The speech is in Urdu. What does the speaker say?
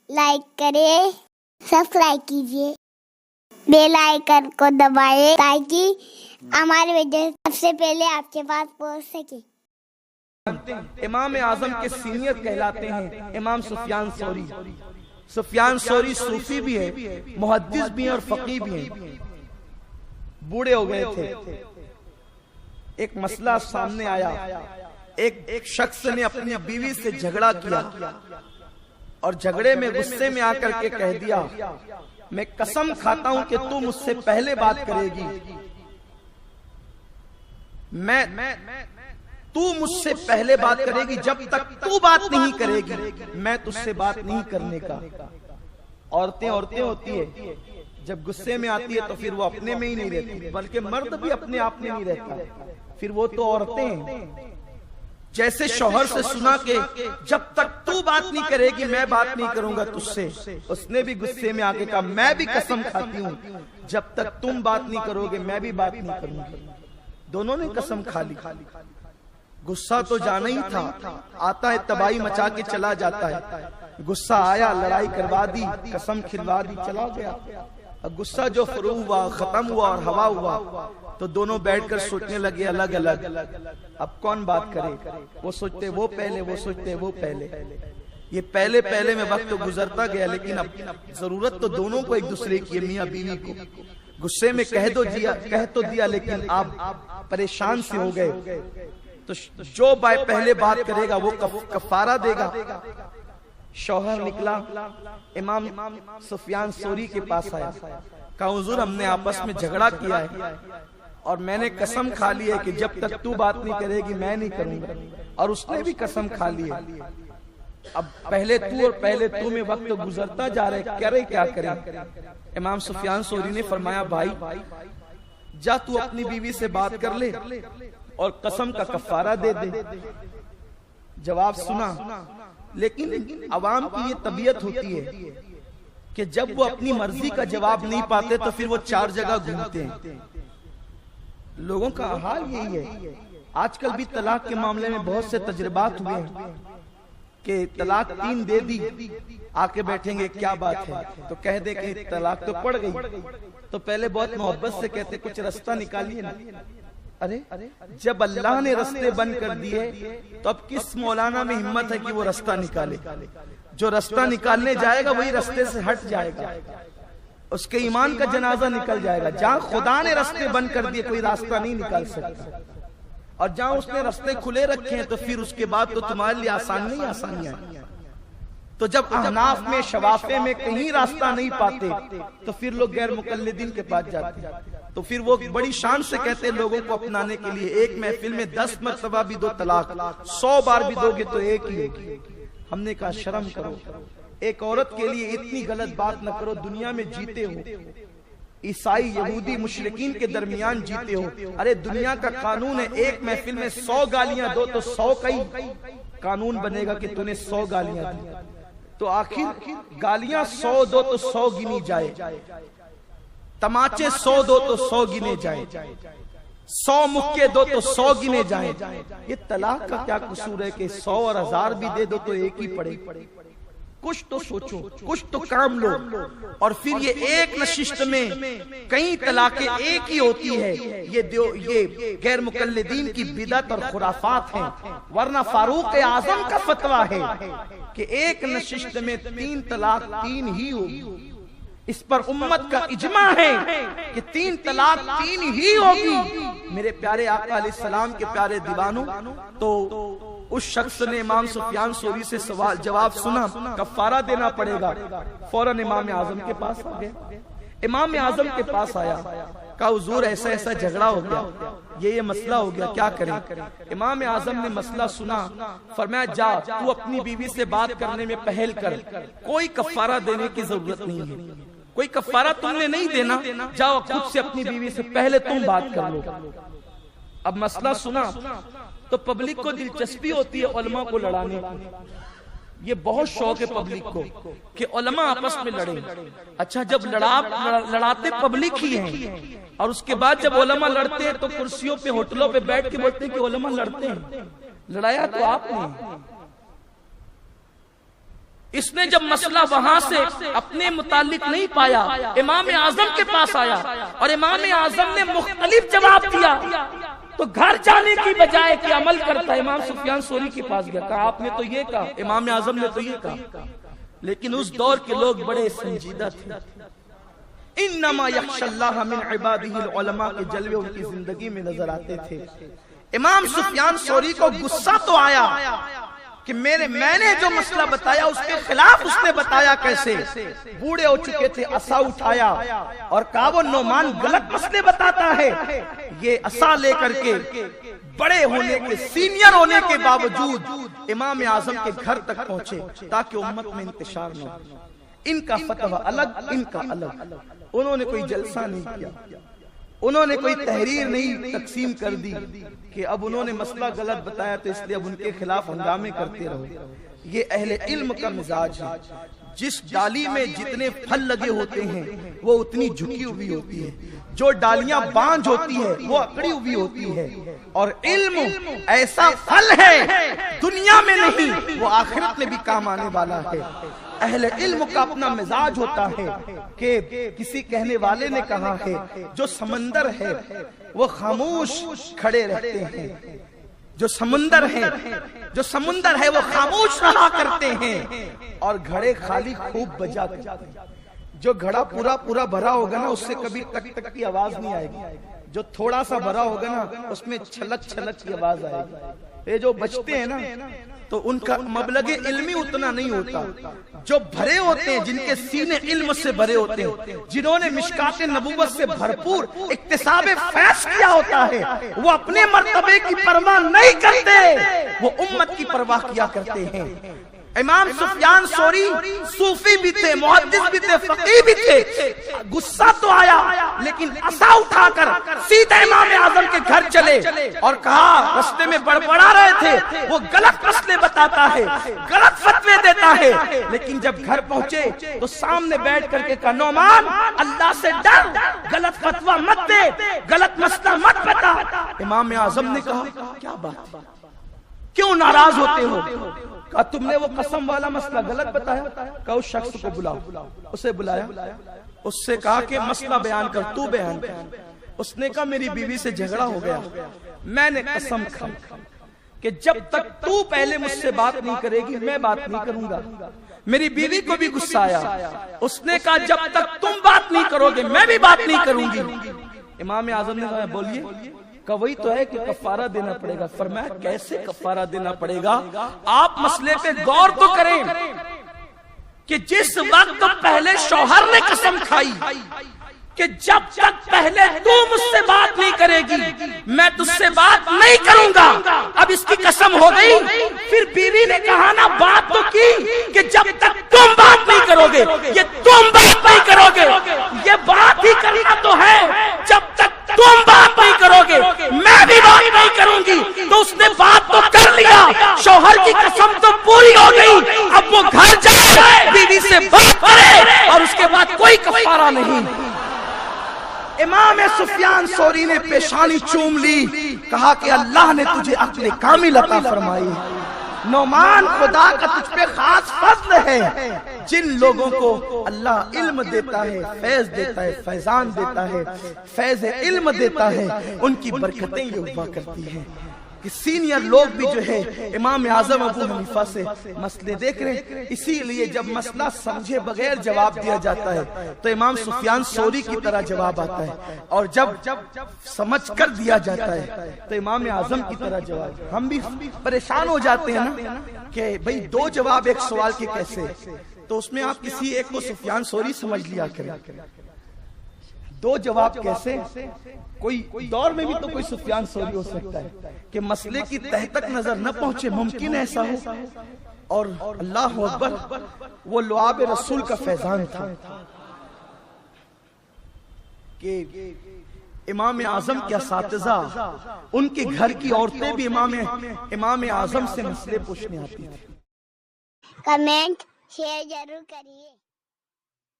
لائک کریں، سبسکرائب کیجیے، بیل آئیکن کو دبائیں تاکہ ہماری ویڈیو سب سے پہلے آپ کے پاس پہنچ سکے۔ امام اعظم کے سینئر کہلاتے ہیں امام سفیان ثوری۔ سفیان ثوری صوفی بھی ہے، محدث بھی ہیں اور فقیہ بھی ہیں۔ بوڑھے ہو گئے تھے، ایک مسئلہ سامنے آیا، ایک شخص نے اپنی بیوی سے جھگڑا کیا اور جھگڑے میں غصے میں آ کر کے کہہ دیا، میں قسم کھاتا ہوں کہ تو مجھ سے پہلے بات کرے گی، تو مجھ سے پہلے بات کرے گی، جب تک تو بات نہیں کرے گی میں تجھ سے بات نہیں کرنے کا۔ عورتیں ہوتی ہے، جب غصے میں آتی ہے تو پھر وہ اپنے میں ہی نہیں رہتی، بلکہ مرد بھی اپنے آپ میں نہیں رہتا، پھر وہ تو عورتیں ہیں۔ جیسے شوہر سے سنا کہ جب تک تو بات نہیں کرے گی میں بات نہیں کروں گا تجھ سے، اس نے بھی غصے میں آ کے کہا میں بھی قسم کھاتی ہوں جب تک تم بات نہیں کرو گے میں بھی بات نہیں کروں گی۔ دونوں نے قسم کھا لی۔ غصہ تو جانا ہی تھا، آتا ہے تباہی مچا کے چلا جاتا ہے۔ غصہ آیا، لڑائی کروا دی، قسم کھلوا دی، چلا گیا۔ غصہ جو فروغ ہوا، ختم ہوا اور ہوا ہوا تو دونوں بیٹھ کر سوچنے لگے الگ الگ، اب کون بات کرے؟ وہ سوچتے وہ پہلے، وہ سوچتے وہ پہلے۔ یہ پہلے میں وقت تو گزرتا گیا، لیکن اب ضرورت تو دونوں کو ایک دوسرے کی، میاں بیوی کو۔ غصے میں کہہ تو دیا لیکن آپ پریشان سے ہو گئے، تو جو پہلے بات کرے گا وہ کفارہ دے گا۔ شوہر نکلا، امام سفیان ثوری کے پاس آیا، کہا حضور ہم نے آپس میں جھگڑا کیا ہے اور میں نے قسم کھا لی ہے کہ جب تک تو بات نہیں کرے گی میں نہیں کروں گا، اور اس نے بھی قسم کھا لی ہے۔ اب پہلے تو اور پہلے تو میں وقت تو گزرتا جا رہا ہے، کیا کرے؟ امام سفیان ثوری نے فرمایا بھائی جا تو اپنی بیوی سے بات کر لے اور قسم کا کفارہ دے دے۔ جواب سنا، لیکن عوام کی یہ طبیعت ہوتی ہے کہ جب وہ اپنی مرضی کا جواب نہیں پاتے تو پھر وہ چار جگہ گھومتے ہیں۔ لوگوں کا حال یہی ہے۔ آج کل بھی طلاق کے معاملے میں بہت سے تجربات ہوئے ہیں کہ طلاق 3 دے دی، آ کے بیٹھیں گے کیا بات ہے تو کہہ دے کہ طلاق تو پڑ گئی، تو پہلے بہت محبت سے کہتے کچھ رستہ نکالیے نا۔ ارے جب اللہ نے رستے بند کر دیے تو اب کس مولانا میں ہمت ہے کہ وہ رستہ نکالے؟ جو رستہ نکالنے جائے گا وہی رستے سے ہٹ جائے گا، اس کے ایمان کا جنازہ نکل جائے گا۔ جہاں خدا نے رستے بند کر دیے کوئی راستہ نہیں نکال سکتا، اور جہاں اس نے رستے کھلے رکھے ہیں تو پھر اس کے بعد تو تمہارے لیے آسانیاں ہیں۔ تو جب احناف میں شوافے میں کہیں راستہ نہیں پاتے تو پھر لوگ غیر مقلدین کے پاس جاتے ہیں، تو پھر وہ بڑی شان سے کہتے ہیں لوگوں کو اپنانے کے لیے ایک محفل میں 10 مرتبہ بھی دو طلاق، 100 بار بھی دو گے تو ایک ہی ہوگی۔ ہم نے کہا شرم کرو، ایک عورت کے لیے اتنی غلط بات نہ کرو، دنیا میں جیتے ہو، عیسائی یہودی مشرکین کے درمیان جیتے ہو۔ ارے دنیا کا قانون ہے ایک محفل میں 100 گالیاں دو تو 100 کا ہی قانون بنے گا کہ تو نے 100 گالیاں دی، تو آخر گالیاں 100 دو تو 100 گنی جائے، تماچے 100 دو تو 100 گنے جائیں، 100 مکے دو تو 100 گنے جائیں۔ یہ طلاق کا کیا قصور ہے کہ 100 اور 1000 بھی دے دو تو ایک ہی پڑے؟ کچھ تو سوچو، کچھ تو کام لو۔ اور پھر یہ ایک نشست میں کئی طلاقیں ایک ہی ہوتی ہے، یہ غیر مقلدین کی بدعت اور خرافات ہیں، ورنہ فاروق اعظم کا فتویٰ ہے کہ ایک نشست میں 3 طلاق 3 ہی ہوگی۔ اس پر امت کا اجماع ہے کہ 3 طلاق 3 ہی ہوگی۔ میرے پیارے آقا علیہ السلام کے پیارے دیوانوں، تو اس شخص نے امام سفیان ثوری سے جواب سنا، کفارہ دینا پڑے گا، فوراً امام اعظم کے پاس آ گئے۔ امام اعظم کے پاس آیا، کہا حضور ایسا جھگڑا ہو گیا، یہ مسئلہ ہو گیا، کیا کریں؟ امام اعظم نے مسئلہ سنا، فرمایا جا تو اپنی بیوی سے بات کرنے میں پہل کر، کوئی کفارہ دینے کی ضرورت نہیں ہے، کوئی کفارہ تم نے نہیں دینا، جاؤ خود سے اپنی بیوی سے پہلے تم بات کر لو۔ اب مسئلہ سنا تو پبلک کو دلچسپی ہوتی ہے علماء کو لڑانے کی، یہ بہت شوق ہے پبلک کو کہ علماء آپس میں لڑیں۔ اچھا جب لڑاتے پبلک ہی ہیں، اور اس کے بعد جب علماء لڑتے ہیں تو کرسیوں پہ ہوٹلوں پہ بیٹھ کے بولتے ہیں کہ علماء لڑتے ہیں، لڑایا تو آپ نے۔ اس نے جب مسئلہ وہاں سے اپنے متعلق نہیں پایا، امام اعظم کے پاس آیا اور امام اعظم نے مختلف جواب دیا، تو گھر جانے کی بجائے کہ عمل کرتا امام سفیان ثوری کے پاس گیا، کہا آپ نے تو یہ کہا، امام اعظم نے تو یہ کہا۔ لیکن اس دور کے لوگ بڑے سنجیدہ تھے۔ انما یخشی اللہ من عبادہ العلماء کے جلوے ان کی زندگی میں نظر آتے تھے۔ امام سفیان ثوری کو غصہ تو آیا کہ میں نے جو مسئلہ بتایا اس کے خلاف اس نے بتایا کیسے؟ بوڑھے ہو چکے تھے، عصا اٹھایا اور کہا وہ نعمان غلط مسئلے بتاتا ہے۔ یہ عصا لے کر کے بڑے ہونے کے، سینئر ہونے کے باوجود امام اعظم کے گھر تک پہنچے تاکہ امت میں انتشار نہ ہو۔ ان کا فتویٰ الگ، ان کا الگ۔ انہوں نے کوئی جلسہ نہیں کیا، انہوں نے کوئی تحریر نہیں تقسیم کر دی کہ اب انہوں نے مسئلہ غلط بتایا تو اس لیے اب ان کے خلاف ہنگامے کرتے رہو۔ یہ اہل علم کا مزاج ہے۔ جس ڈالی میں جتنے پھل لگے ہوتے ہیں وہ اتنی جھکی ہوئی ہوتی ہے، جو ڈالیاں بانجھ ہوتی ہے وہ اکڑی ہوئی ہوتی ہے۔ اور علم ایسا پھل ہے، دنیا میں نہیں، وہ آخرت میں بھی کام آنے والا ہے۔ اہل علم کا اپنا مزاج ہوتا ہے کہ کسی کہنے والے نے کہا ہے جو سمندر ہے وہ خاموش کھڑے رہتے ہیں، جو سمندر ہے وہ خاموش رہا کرتے ہیں، اور گھڑے خالی خوب بجا کرتے ہیں۔ جو گھڑا پورا بھرا ہوگا نا اس سے کبھی ٹک ٹک کی آواز نہیں آئے گی، جو تھوڑا سا بھرا ہوگا نا اس میں چھلک چھلک کی آواز آئے گی۔ یہ جو بچتے ہیں نا تو ان کا مبلغ علمی اتنا نہیں ہوتا۔ جو بھرے ہوتے ہیں، جن کے سینے علم سے بھرے ہوتے ہیں، جنہوں نے مشکات نبوت سے بھرپور اکتساب فیض کیا ہوتا ہے، وہ اپنے مرتبے کی پرواہ نہیں کرتے، وہ امت کی پرواہ کیا کرتے ہیں۔ امام سفیان ثوری صوفی بھی تھے، محدث بھی تھے، فقیہ بھی تھے۔ غصہ تو آیا لیکن عصا اٹھا کر سیدھے امام اعظم کے گھر چلے اور کہا، رستے میں بڑبڑا رہے تھے، وہ غلط مسئلے بتاتا ہے، غلط فتوے دیتا ہے۔ لیکن جب گھر پہنچے تو سامنے بیٹھ کر کے کہا، نعمان اللہ سے ڈر، غلط فتویٰ مت دے، غلط مسئلہ مت بتا۔ امام اعظم نے کہا، کیا بات، کیوں ناراض ہوتے ہو؟ کہا تم نے وہ قسم والا مسئلہ غلط بتایا۔ کہا اس شخص کو بلاؤ۔ اسے بلایا، اس سے کہا کہ مسئلہ بیان کر، تو بیان کر۔ اس نے کہا میری بیوی سے جھگڑا ہو گیا، میں نے قسم کھائی کہ جب تک تو پہلے مجھ سے بات نہیں کرے گی میں بات نہیں کروں گا۔ میری بیوی کو بھی غصہ آیا، اس نے کہا جب تک تم بات نہیں کرو گے میں بھی بات نہیں کروں گی۔ امام اعظم نے کہا بولیے۔ کہ وہی تو ہے کہ کفارہ دینا پڑے گا۔ فرمایا کیسے کفارہ دینا پڑے گا؟ آپ مسئلے پہ غور تو کریں کہ جس وقت پہلے شوہر نے قسم کھائی کہ جب تک پہلے تو مجھ سے بات نہیں کرے گی میں تجھ سے بات نہیں کروں گا، اب اس کی قسم ہو گئی۔ پھر بیوی نے کہا نا بات تو کی کہ جب تک تم بات نہیں کرو گے، یہ تم بات نہیں کرو گے، یہ بات ہی کرنا تو ہے، جب تک تم بات نہیں کرو گے میں بھی بات نہیں کروں گی۔ تو اس نے بات تو کر لیا، شوہر کی قسم تو پوری ہو گئی، اب وہ گھر جائے بیوی سے بات کرے اور اس کے بعد کوئی کفارہ نہیں۔ امام سفیان ثوری نے پیشانی چوم لی، کہا کہ اللہ نے تجھے عقل کامل عطا فرمائی۔ نعمان خدا کا تجھ پہ خاص فضل ہے، جن لوگوں کو اللہ علم دیتا ہے، فیض دیتا ہے، فیضان دیتا ہے، فیض علم دیتا ہے، ان کی برکتیں یہ ہوا کرتی ہیں کہ سینئر لوگ بھی جو ہے امام اعظم ابو حنیفہ سے مسئلے دیکھ رہے ہیں۔ اسی لیے جب مسئلہ سمجھے بغیر جواب دیا جاتا ہے تو امام سفیان ثوری کی طرح جواب آتا ہے، اور جب سمجھ کر دیا جاتا ہے تو امام اعظم کی طرح جواب۔ ہم بھی پریشان ہو جاتے ہیں نا کہ بھئی دو جواب ایک سوال کے کیسے، تو اس میں آپ کسی ایک کو سفیان ثوری سمجھ لیا کریں۔ دو جواب کیسے؟ کوئی دور میں بھی تو کوئی سفیان ثوری ہو سکتا ہے کہ مسئلے کی تہ تک نظر نہ پہنچے، ممکن ایسا ہو۔ اور اللہ اکبر، وہ لعاب رسول کا فیضان تھا کہ امام اعظم کے اساتذہ، ان کے گھر کی عورتیں بھی امام اعظم سے مسئلے پوچھنے آتی تھی۔ کمنٹ شیئر ضرور کریے۔